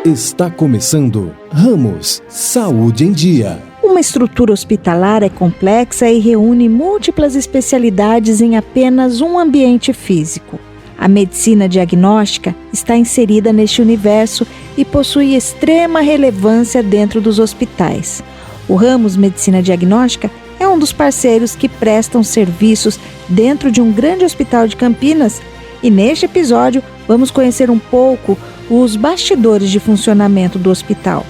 Está começando Ramos Saúde em Dia. Uma estrutura hospitalar é complexa e reúne múltiplas especialidades em apenas um ambiente físico. A medicina diagnóstica está inserida neste universo e possui extrema relevância dentro dos hospitais. O Ramos Medicina Diagnóstica é um dos parceiros que prestam serviços dentro de um grande hospital de Campinas e neste episódio vamos conhecer um pouco os bastidores de funcionamento do hospital.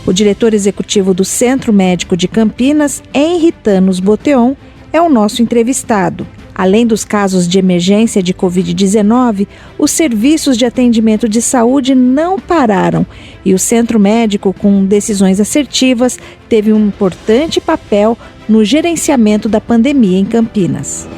O diretor executivo do Centro Médico de Campinas, Henri Thanos Boteon, é o nosso entrevistado. Além dos casos de emergência de Covid-19, os serviços de atendimento de saúde não pararam e o Centro Médico, com decisões assertivas, teve um importante papel no gerenciamento da pandemia em Campinas.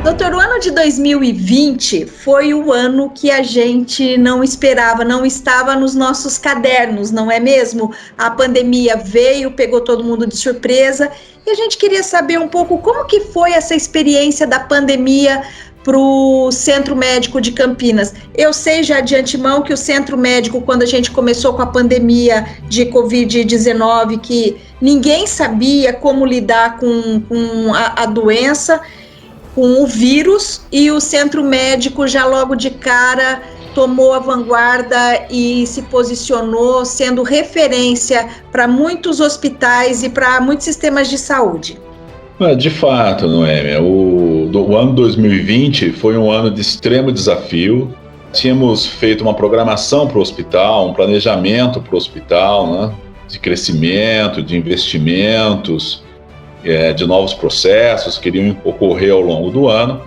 Doutor, o ano de 2020 foi o ano que a gente não esperava, não estava nos nossos cadernos, não é mesmo? A pandemia veio, pegou todo mundo de surpresa e a gente queria saber um pouco como que foi essa experiência da pandemia para o Centro Médico de Campinas. Eu sei já de antemão que o Centro Médico, quando a gente começou com a pandemia de Covid-19, que ninguém sabia como lidar com a doença, com o vírus, e o Centro Médico já logo de cara tomou a vanguarda e se posicionou sendo referência para muitos hospitais e para muitos sistemas de saúde. De fato, Noêmia, o ano 2020 foi um ano de extremo desafio. Tínhamos feito uma programação para o hospital, um planejamento para o hospital, né, de crescimento, de investimentos, de novos processos que iriam ocorrer ao longo do ano,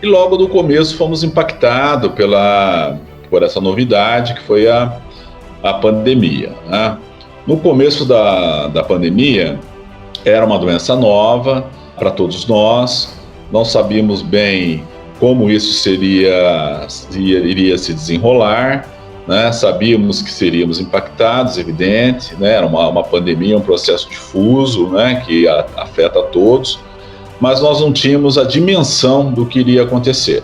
e logo no começo fomos impactados por essa novidade que foi a pandemia, né? No começo da pandemia era uma doença nova para todos nós, não sabíamos bem como isso iria se desenrolar, né? Sabíamos que seríamos impactados, evidente, né? Era uma pandemia, um processo difuso, né? Que afeta a todos, mas nós não tínhamos a dimensão do que iria acontecer.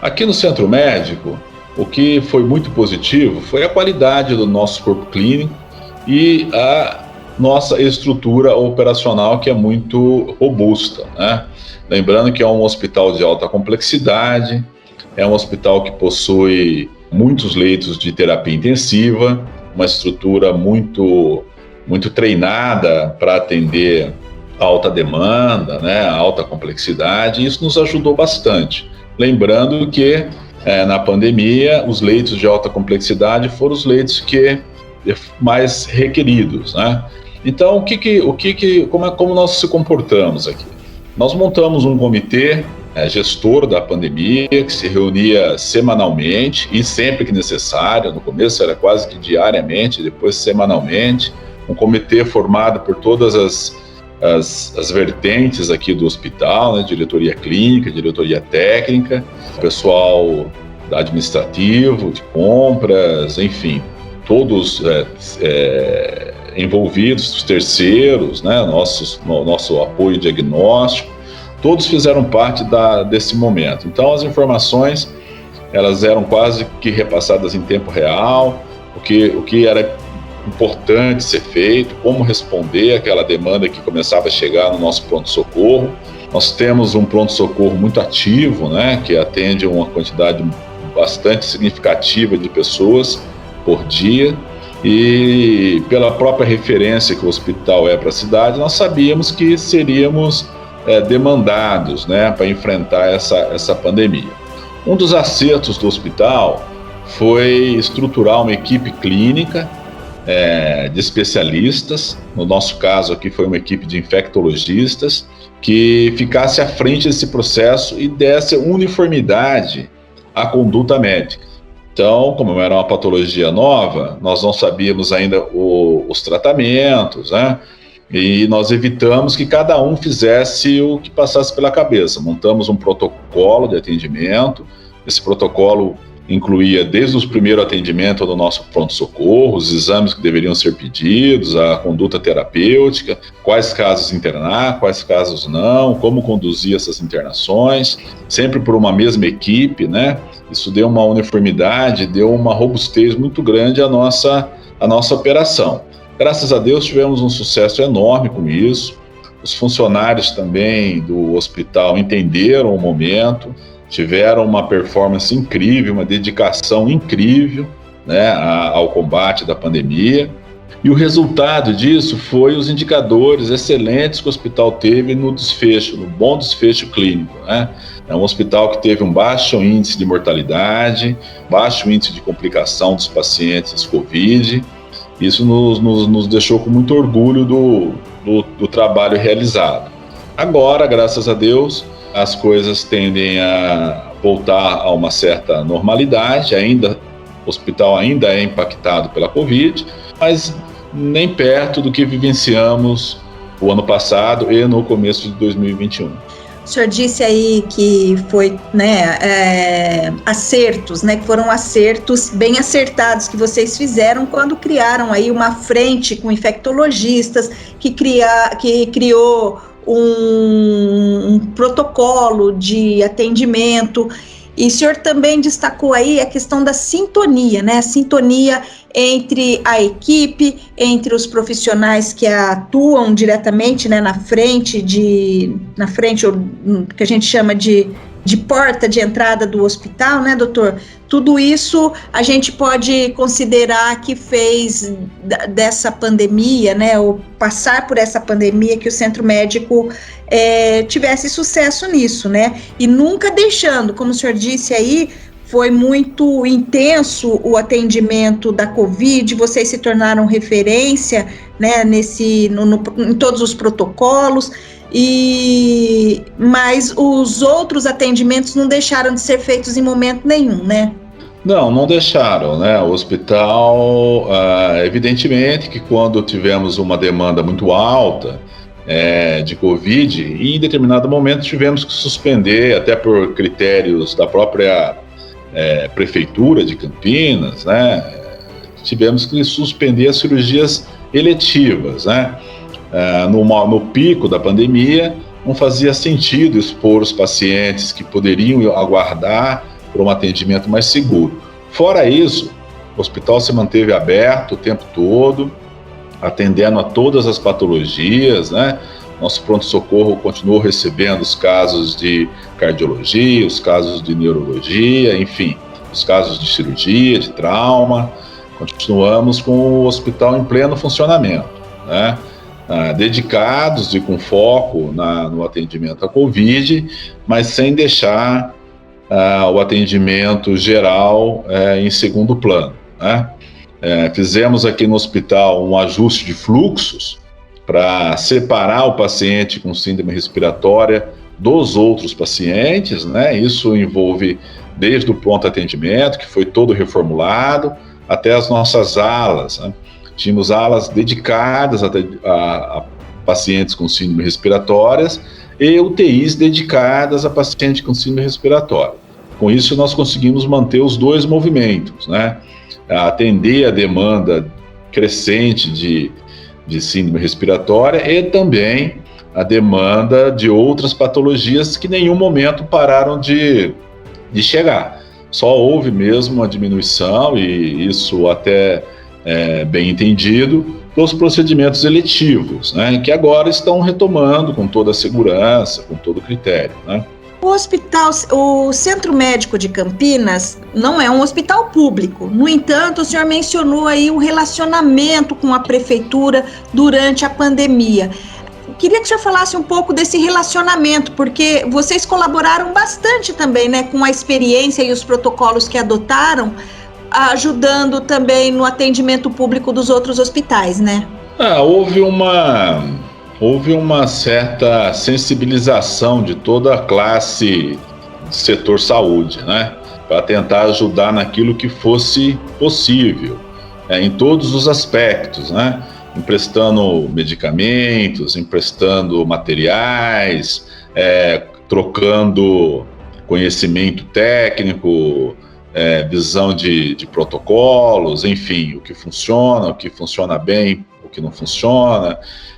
Aqui no Centro Médico, o que foi muito positivo foi a qualidade do nosso corpo clínico e a nossa estrutura operacional, que é muito robusta, né? Lembrando que é um hospital de alta complexidade, é um hospital que possui muitos leitos de terapia intensiva, uma estrutura muito treinada para atender a alta demanda, né, a alta complexidade, e isso nos ajudou bastante. Lembrando que na pandemia os leitos de alta complexidade foram os leitos mais requeridos, né? Então, como nós se comportamos aqui? Nós montamos um comitê gestor da pandemia, que se reunia semanalmente e sempre que necessário. No começo era quase que diariamente, depois semanalmente. Um comitê formado por todas as vertentes aqui do hospital, né? Diretoria clínica, diretoria técnica, pessoal administrativo, de compras, enfim, todos envolvidos, os terceiros, né? Nosso apoio diagnóstico. Todos fizeram parte desse momento. Então, as informações, elas eram quase que repassadas em tempo real, o que era importante ser feito, como responder àquela demanda que começava a chegar no nosso pronto-socorro. Nós temos um pronto-socorro muito ativo, né, que atende uma quantidade bastante significativa de pessoas por dia, e pela própria referência que o hospital é para a cidade, nós sabíamos que seríamos demandados, né, para enfrentar essa pandemia. Um dos acertos do hospital foi estruturar uma equipe clínica de especialistas. No nosso caso aqui foi uma equipe de infectologistas que ficasse à frente desse processo e desse uniformidade à conduta médica. Então, como era uma patologia nova, nós não sabíamos ainda os tratamentos, né? E nós evitamos que cada um fizesse o que passasse pela cabeça. Montamos um protocolo de atendimento. Esse protocolo incluía desde os primeiros atendimentos do nosso pronto-socorro, os exames que deveriam ser pedidos, a conduta terapêutica, quais casos internar, quais casos não, como conduzir essas internações, sempre por uma mesma equipe, né? Isso deu uma uniformidade, deu uma robustez muito grande à nossa operação. Graças a Deus tivemos um sucesso enorme com isso. Os funcionários também do hospital entenderam o momento, tiveram uma performance incrível, uma dedicação incrível, né, ao combate da pandemia. E o resultado disso foi os indicadores excelentes que o hospital teve no desfecho, no bom desfecho clínico, né? É um hospital que teve um baixo índice de mortalidade, baixo índice de complicação dos pacientes Covid. Isso nos deixou com muito orgulho do trabalho realizado. Agora, graças a Deus, as coisas tendem a voltar a uma certa normalidade. O hospital ainda é impactado pela Covid, mas nem perto do que vivenciamos o ano passado e no começo de 2021. O senhor disse aí que foi, acertos, né, que foram acertos bem acertados que vocês fizeram quando criaram aí uma frente com infectologistas, que criou um protocolo de atendimento. E o senhor também destacou aí a questão da sintonia, né? A sintonia entre a equipe, entre os profissionais que atuam diretamente, né, na frente, que a gente chama de porta de entrada do hospital, né, doutor? Tudo isso a gente pode considerar que fez dessa pandemia, né, ou passar por essa pandemia, que o centro médico tivesse sucesso nisso, né? E nunca deixando, como o senhor disse aí, foi muito intenso o atendimento da Covid, vocês se tornaram referência, né, em todos os protocolos, mas os outros atendimentos não deixaram de ser feitos em momento nenhum, né? Não deixaram, né? O hospital, evidentemente que quando tivemos uma demanda muito alta de Covid, em determinado momento tivemos que suspender, até por critérios da própria Prefeitura de Campinas, né? Tivemos que suspender as cirurgias eletivas, né? No pico da pandemia, não fazia sentido expor os pacientes que poderiam aguardar por um atendimento mais seguro. Fora isso, o hospital se manteve aberto o tempo todo, atendendo a todas as patologias, né? Nosso pronto-socorro continuou recebendo os casos de cardiologia, os casos de neurologia, enfim, os casos de cirurgia, de trauma. Continuamos com o hospital em pleno funcionamento, né? Dedicados e com foco no atendimento à Covid, mas sem deixar o atendimento geral em segundo plano, né? Fizemos aqui no hospital um ajuste de fluxos para separar o paciente com síndrome respiratória dos outros pacientes, né? Isso envolve desde o pronto atendimento, que foi todo reformulado, até as nossas alas, né? Tínhamos alas dedicadas a pacientes com síndrome respiratórias e UTIs dedicadas a pacientes com síndrome respiratória. Com isso, nós conseguimos manter os dois movimentos, né? Atender a demanda crescente de síndrome respiratória e também a demanda de outras patologias que em nenhum momento pararam de chegar. Só houve mesmo uma diminuição, e isso até bem entendido, dos procedimentos eletivos, né, que agora estão retomando com toda a segurança, com todo o critério, né. O Centro Médico de Campinas não é um hospital público. No entanto, o senhor mencionou aí o relacionamento com a prefeitura durante a pandemia. Queria que o senhor falasse um pouco desse relacionamento, porque vocês colaboraram bastante também, né, com a experiência e os protocolos que adotaram, ajudando também no atendimento público dos outros hospitais, né? Houve uma certa sensibilização de toda a classe do setor saúde, né, para tentar ajudar naquilo que fosse possível, em todos os aspectos, né, emprestando medicamentos, emprestando materiais, trocando conhecimento técnico, visão de protocolos, enfim, o que funciona bem, o que não funciona.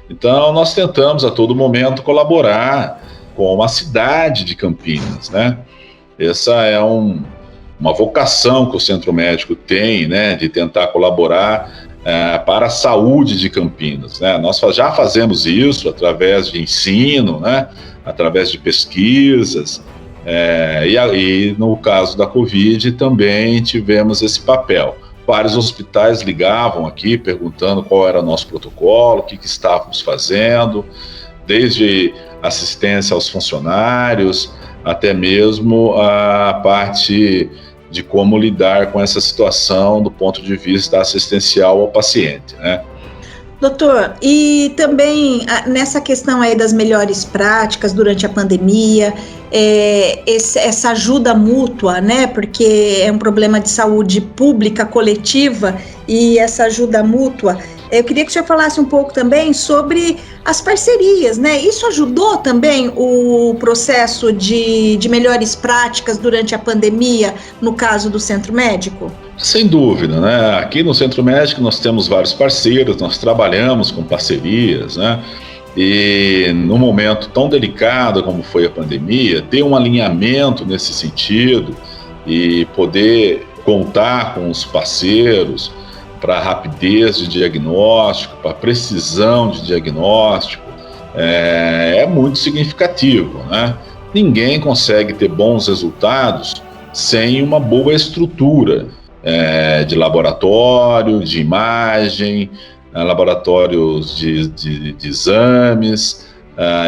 Então, nós tentamos a todo momento colaborar com a cidade de Campinas, né? Essa é uma vocação que o Centro Médico tem, né, de tentar colaborar para a saúde de Campinas, né? Nós já fazemos isso através de ensino, né, através de pesquisas, e no caso da Covid também tivemos esse papel. Vários hospitais ligavam aqui perguntando qual era o nosso protocolo, o que estávamos fazendo, desde assistência aos funcionários, até mesmo a parte de como lidar com essa situação do ponto de vista assistencial ao paciente, né? Doutor, e também nessa questão aí das melhores práticas durante a pandemia, essa ajuda mútua, né? Porque é um problema de saúde pública, coletiva, e essa ajuda mútua. Eu queria que o senhor falasse um pouco também sobre as parcerias, né? Isso ajudou também o processo de melhores práticas durante a pandemia, no caso do Centro Médico? Sem dúvida, né? Aqui no Centro Médico nós temos vários parceiros, nós trabalhamos com parcerias, né? E num momento tão delicado como foi a pandemia, ter um alinhamento nesse sentido e poder contar com os parceiros para a rapidez de diagnóstico, para a precisão de diagnóstico, é muito significativo, né? Ninguém consegue ter bons resultados sem uma boa estrutura de laboratório, de imagem, laboratórios de exames,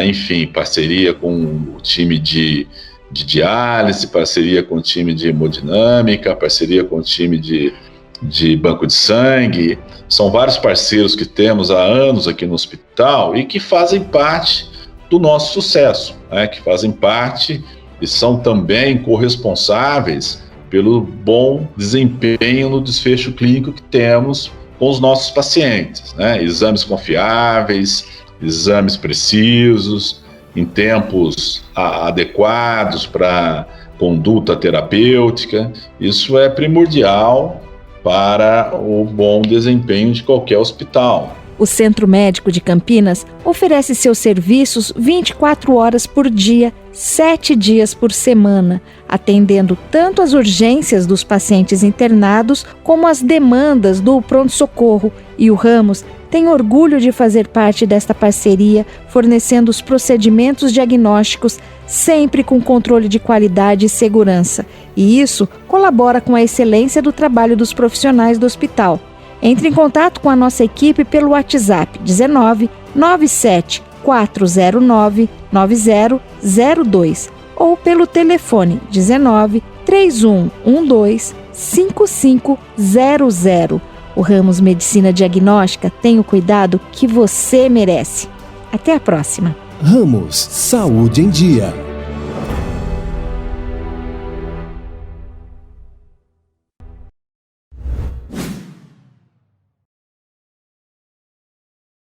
enfim, parceria com o time de diálise, parceria com o time de hemodinâmica, parceria com o time de banco de sangue. São vários parceiros que temos há anos aqui no hospital e que fazem parte do nosso sucesso, né? Que fazem parte e são também corresponsáveis pelo bom desempenho no desfecho clínico que temos com os nossos pacientes, né? Exames confiáveis, exames precisos, em tempos adequados para conduta terapêutica. Isso é primordial para o bom desempenho de qualquer hospital. O Centro Médico de Campinas oferece seus serviços 24 horas por dia, 7 dias por semana, atendendo tanto as urgências dos pacientes internados como as demandas do pronto-socorro. E o Ramos tem orgulho de fazer parte desta parceria, fornecendo os procedimentos diagnósticos sempre com controle de qualidade e segurança. E isso colabora com a excelência do trabalho dos profissionais do hospital. Entre em contato com a nossa equipe pelo WhatsApp 19 97 409 9002 ou pelo telefone 19 3112 5500. O Ramos Medicina Diagnóstica tem o cuidado que você merece. Até a próxima. Ramos Saúde em Dia.